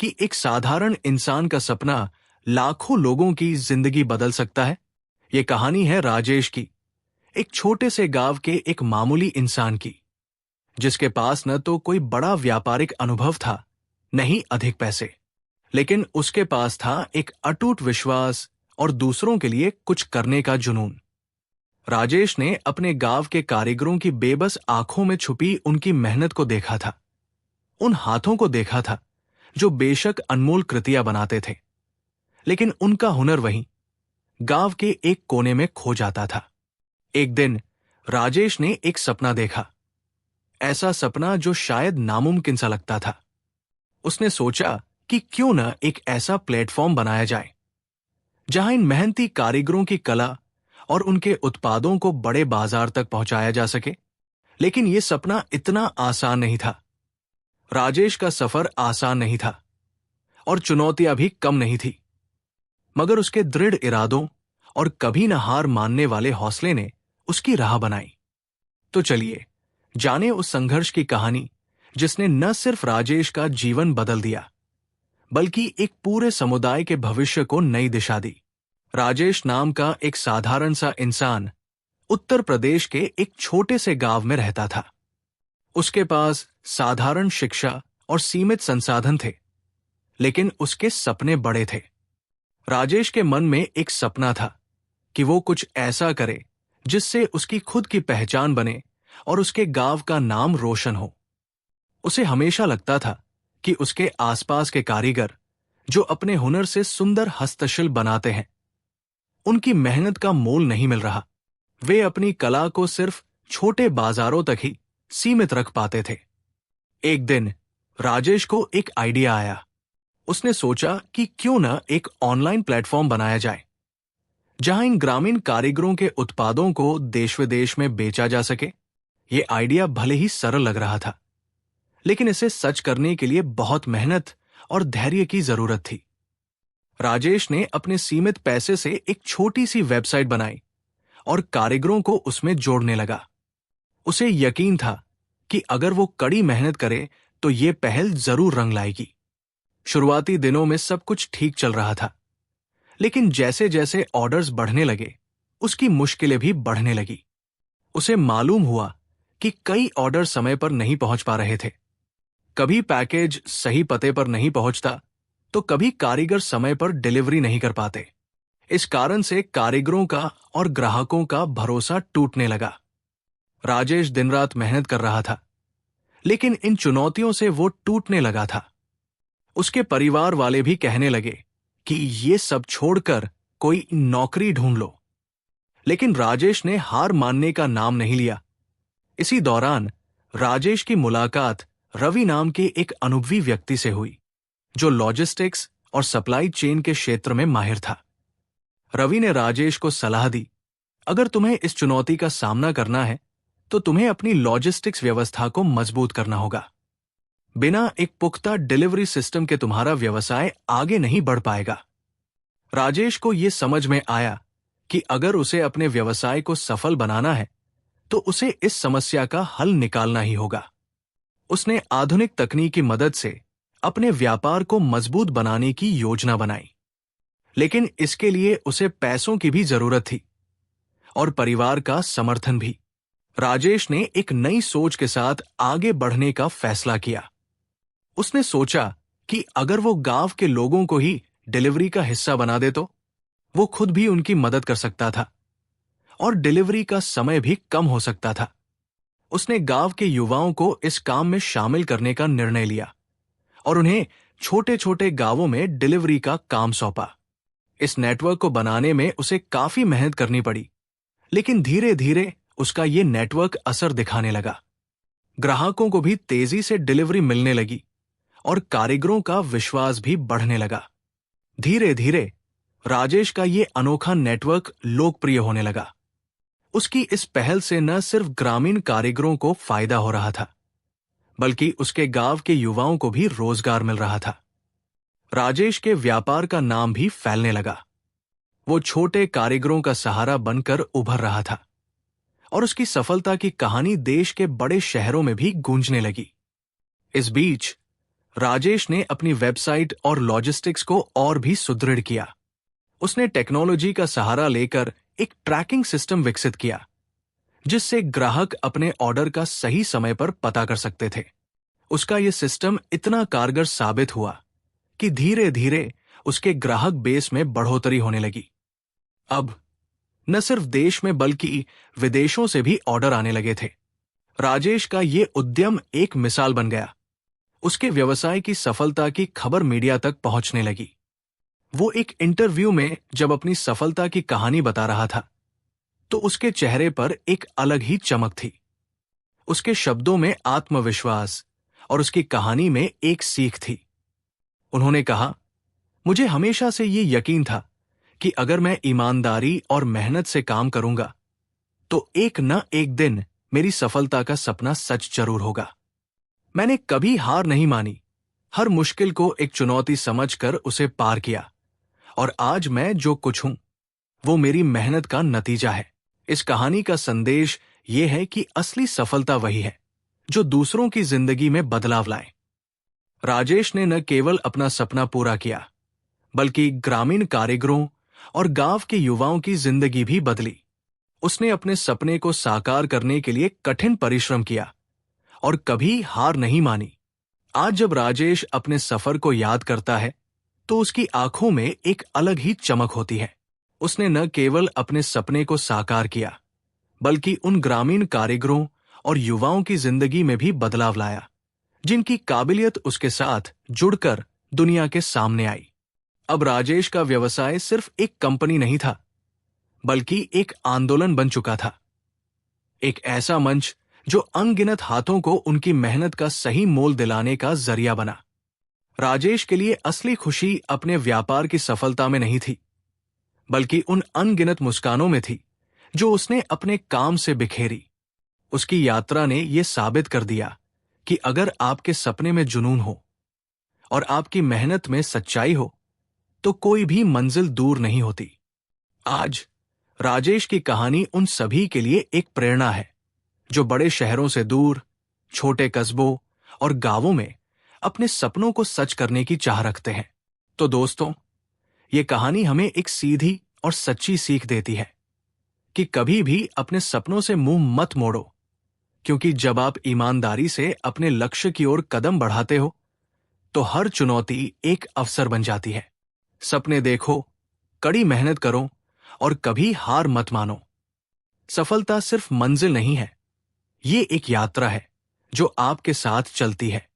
कि एक साधारण इंसान का सपना लाखों लोगों की जिंदगी बदल सकता है। ये कहानी है राजेश की, एक छोटे से गांव के एक मामूली इंसान की, जिसके पास न तो कोई बड़ा व्यापारिक अनुभव था, न ही अधिक पैसे, लेकिन उसके पास था एक अटूट विश्वास और दूसरों के लिए कुछ करने का जुनून। राजेश ने अपने गांव के कारीगरों की बेबस आंखों में छुपी उनकी मेहनत को देखा था, उन हाथों को देखा था जो बेशक अनमोल कृतियां बनाते थे, लेकिन उनका हुनर वहीं गांव के एक कोने में खो जाता था। एक दिन राजेश ने एक सपना देखा, ऐसा सपना जो शायद नामुमकिन सा लगता था। उसने सोचा कि क्यों न एक ऐसा प्लेटफॉर्म बनाया जाए जहां इन मेहनती कारीगरों की कला और उनके उत्पादों को बड़े बाजार तक पहुंचाया जा सके। लेकिन यह सपना इतना आसान नहीं था। राजेश का सफर आसान नहीं था और चुनौतियां भी कम नहीं थी, मगर उसके दृढ़ इरादों और कभी न हार मानने वाले हौसले ने उसकी राह बनाई। तो चलिए जाने उस संघर्ष की कहानी जिसने न सिर्फ राजेश का जीवन बदल दिया, बल्कि एक पूरे समुदाय के भविष्य को नई दिशा दी। राजेश नाम का एक साधारण सा इंसान उत्तर प्रदेश के एक छोटे से गांव में रहता था। उसके पास साधारण शिक्षा और सीमित संसाधन थे, लेकिन उसके सपने बड़े थे। राजेश के मन में एक सपना था कि वो कुछ ऐसा करे जिससे उसकी खुद की पहचान बने और उसके गांव का नाम रोशन हो। उसे हमेशा लगता था कि उसके आसपास के कारीगर जो अपने हुनर से सुंदर हस्तशिल्प बनाते हैं, उनकी मेहनत का मोल नहीं मिल रहा। वे अपनी कला को सिर्फ छोटे बाजारों तक ही सीमित रख पाते थे। एक दिन राजेश को एक आइडिया आया। उसने सोचा कि क्यों न एक ऑनलाइन प्लेटफॉर्म बनाया जाए जहां इन ग्रामीण कारीगरों के उत्पादों को देश विदेश में बेचा जा सके। यह आइडिया भले ही सरल लग रहा था, लेकिन इसे सच करने के लिए बहुत मेहनत और धैर्य की जरूरत थी। राजेश ने अपने सीमित पैसे से एक छोटी सी वेबसाइट बनाई और कारीगरों को उसमें जोड़ने लगा। उसे यकीन था कि अगर वो कड़ी मेहनत करे तो ये पहल जरूर रंग लाएगी। शुरुआती दिनों में सब कुछ ठीक चल रहा था, लेकिन जैसे जैसे ऑर्डर्स बढ़ने लगे, उसकी मुश्किलें भी बढ़ने लगी। उसे मालूम हुआ कि कई ऑर्डर समय पर नहीं पहुंच पा रहे थे। कभी पैकेज सही पते पर नहीं पहुंचता, तो कभी कारीगर समय पर डिलीवरी नहीं कर पाते। इस कारण से कारीगरों का और ग्राहकों का भरोसा टूटने लगा। राजेश दिन रात मेहनत कर रहा था, लेकिन इन चुनौतियों से वो टूटने लगा था। उसके परिवार वाले भी कहने लगे कि ये सब छोड़कर कोई नौकरी ढूंढ लो, लेकिन राजेश ने हार मानने का नाम नहीं लिया। इसी दौरान राजेश की मुलाकात रवि नाम के एक अनुभवी व्यक्ति से हुई, जो लॉजिस्टिक्स और सप्लाई चेन के क्षेत्र में माहिर था। रवि ने राजेश को सलाह दी, अगर तुम्हें इस चुनौती का सामना करना है तो तुम्हें अपनी लॉजिस्टिक्स व्यवस्था को मजबूत करना होगा। बिना एक पुख्ता डिलीवरी सिस्टम के तुम्हारा व्यवसाय आगे नहीं बढ़ पाएगा। राजेश को यह समझ में आया कि अगर उसे अपने व्यवसाय को सफल बनाना है तो उसे इस समस्या का हल निकालना ही होगा। उसने आधुनिक तकनीक की मदद से अपने व्यापार को मजबूत बनाने की योजना बनाई, लेकिन इसके लिए उसे पैसों की भी जरूरत थी और परिवार का समर्थन भी। राजेश ने एक नई सोच के साथ आगे बढ़ने का फैसला किया। उसने सोचा कि अगर वो गांव के लोगों को ही डिलीवरी का हिस्सा बना दे तो वो खुद भी उनकी मदद कर सकता था और डिलीवरी का समय भी कम हो सकता था। उसने गांव के युवाओं को इस काम में शामिल करने का निर्णय लिया और उन्हें छोटे छोटे गांवों में डिलीवरी का काम सौंपा। इस नेटवर्क को बनाने में उसे काफी मेहनत करनी पड़ी, लेकिन धीरे धीरे उसका ये नेटवर्क असर दिखाने लगा। ग्राहकों को भी तेजी से डिलीवरी मिलने लगी और कारीगरों का विश्वास भी बढ़ने लगा। धीरे धीरे राजेश का ये अनोखा नेटवर्क लोकप्रिय होने लगा। उसकी इस पहल से न सिर्फ ग्रामीण कारीगरों को फायदा हो रहा था, बल्कि उसके गांव के युवाओं को भी रोजगार मिल रहा था। राजेश के व्यापार का नाम भी फैलने लगा। वो छोटे कारीगरों का सहारा बनकर उभर रहा था और उसकी सफलता की कहानी देश के बड़े शहरों में भी गूंजने लगी। इस बीच राजेश ने अपनी वेबसाइट और लॉजिस्टिक्स को और भी सुदृढ़ किया। उसने टेक्नोलॉजी का सहारा लेकर एक ट्रैकिंग सिस्टम विकसित किया, जिससे ग्राहक अपने ऑर्डर का सही समय पर पता कर सकते थे। उसका यह सिस्टम इतना कारगर साबित हुआ कि धीरे धीरे उसके ग्राहक बेस में बढ़ोतरी होने लगी। अब न सिर्फ देश में बल्कि विदेशों से भी ऑर्डर आने लगे थे। राजेश का यह उद्यम एक मिसाल बन गया। उसके व्यवसाय की सफलता की खबर मीडिया तक पहुंचने लगी। वो एक इंटरव्यू में जब अपनी सफलता की कहानी बता रहा था, तो उसके चेहरे पर एक अलग ही चमक थी। उसके शब्दों में आत्मविश्वास और उसकी कहानी में एक सीख थी। उन्होंने कहा, मुझे हमेशा से ये यकीन था कि अगर मैं ईमानदारी और मेहनत से काम करूंगा, तो एक न एक दिन मेरी सफलता का सपना सच जरूर होगा। मैंने कभी हार नहीं मानी, हर मुश्किल को एक चुनौती समझकर उसे पार किया, और आज मैं जो कुछ हूं, वो मेरी मेहनत का नतीजा है। इस कहानी का संदेश ये है कि असली सफलता वही है जो दूसरों की जिंदगी में बदलाव लाए। राजेश ने न केवल अपना सपना पूरा किया, बल्कि ग्रामीण कारीगरों और गांव के युवाओं की जिंदगी भी बदली। उसने अपने सपने को साकार करने के लिए कठिन परिश्रम किया और कभी हार नहीं मानी। आज जब राजेश अपने सफर को याद करता है, तो उसकी आंखों में एक अलग ही चमक होती है। उसने न केवल अपने सपने को साकार किया, बल्कि उन ग्रामीण कारीगरों और युवाओं की जिंदगी में भी बदलाव लाया, जिनकी काबिलियत उसके साथ जुड़कर दुनिया के सामने आई। अब राजेश का व्यवसाय सिर्फ एक कंपनी नहीं था, बल्कि एक आंदोलन बन चुका था। एक ऐसा मंच जो अनगिनत हाथों को उनकी मेहनत का सही मोल दिलाने का जरिया बना। राजेश के लिए असली खुशी अपने व्यापार की सफलता में नहीं थी, बल्कि उन अनगिनत मुस्कानों में थी जो उसने अपने काम से बिखेरी। उसकी यात्रा ने यह साबित कर दिया कि अगर आपके सपने में जुनून हो और आपकी मेहनत में सच्चाई हो, तो कोई भी मंजिल दूर नहीं होती। आज राजेश की कहानी उन सभी के लिए एक प्रेरणा है जो बड़े शहरों से दूर, छोटे कस्बों और गांवों में अपने सपनों को सच करने की चाह रखते हैं। तो दोस्तों, ये कहानी हमें एक सीधी और सच्ची सीख देती है कि कभी भी अपने सपनों से मुंह मत मोड़ो, क्योंकि जब आप ईमानदारी से अपने लक्ष्य की ओर कदम बढ़ाते हो, तो हर चुनौती एक अवसर बन जाती है। सपने देखो, कड़ी मेहनत करो और कभी हार मत मानो। सफलता सिर्फ मंजिल नहीं है, ये एक यात्रा है जो आपके साथ चलती है।